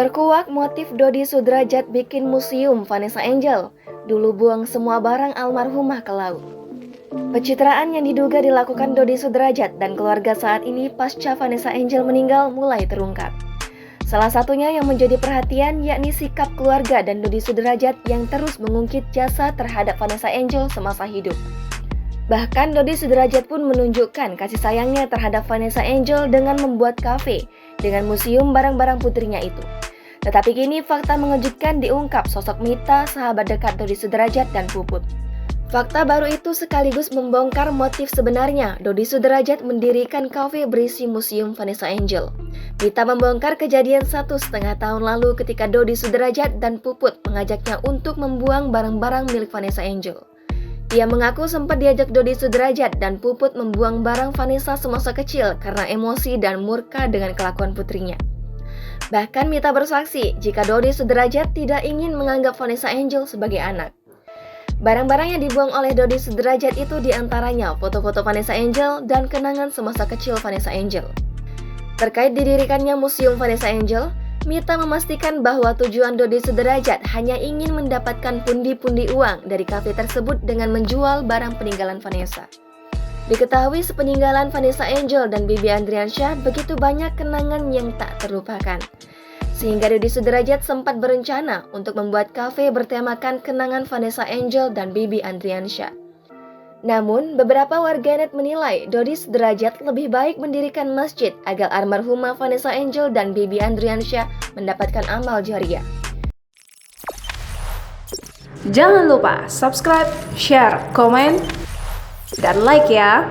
Terkuak motif Dodi Sudrajat bikin museum Vanessa Angel. Dulu buang semua barang almarhumah ke laut. Pencitraan yang diduga dilakukan Dodi Sudrajat dan keluarga saat ini pasca Vanessa Angel meninggal mulai terungkap. Salah satunya yang menjadi perhatian yakni sikap keluarga dan Dodi Sudrajat yang terus mengungkit jasa terhadap Vanessa Angel semasa hidup. Bahkan Dodi Sudrajat pun menunjukkan kasih sayangnya terhadap Vanessa Angel dengan membuat kafe dengan museum barang-barang putrinya itu. Tetapi kini fakta mengejutkan diungkap sosok Mita, sahabat dekat Dodi Sudrajat dan Puput. Fakta baru itu sekaligus membongkar motif sebenarnya Dodi Sudrajat mendirikan kafe berisi museum Vanessa Angel. Mita membongkar kejadian 1,5 tahun lalu ketika Dodi Sudrajat dan Puput mengajaknya untuk membuang barang-barang milik Vanessa Angel. Ia mengaku sempat diajak Dodi Sudrajat dan Puput membuang barang Vanessa semasa kecil karena emosi dan murka dengan kelakuan putrinya. Bahkan Mita bersaksi jika Dodi Sudrajat tidak ingin menganggap Vanessa Angel sebagai anak. Barang-barang yang dibuang oleh Dodi Sudrajat itu diantaranya foto-foto Vanessa Angel dan kenangan semasa kecil Vanessa Angel. Terkait didirikannya Museum Vanessa Angel, Mita memastikan bahwa tujuan Dodi Sudrajat hanya ingin mendapatkan pundi-pundi uang dari kafe tersebut dengan menjual barang peninggalan Vanessa. Diketahui sepeninggalan Vanessa Angel dan Bibi Andriansyah begitu banyak kenangan yang tak terlupakan. Sehingga Dodi Sudrajat sempat berencana untuk membuat kafe bertemakan kenangan Vanessa Angel dan Bibi Andriansyah. Namun, beberapa warganet menilai Dodi Sudrajat lebih baik mendirikan masjid agar almarhumah Vanessa Angel dan Bibi Andriansyah mendapatkan amal jariah. Jangan lupa subscribe, share, komen, dan like ya!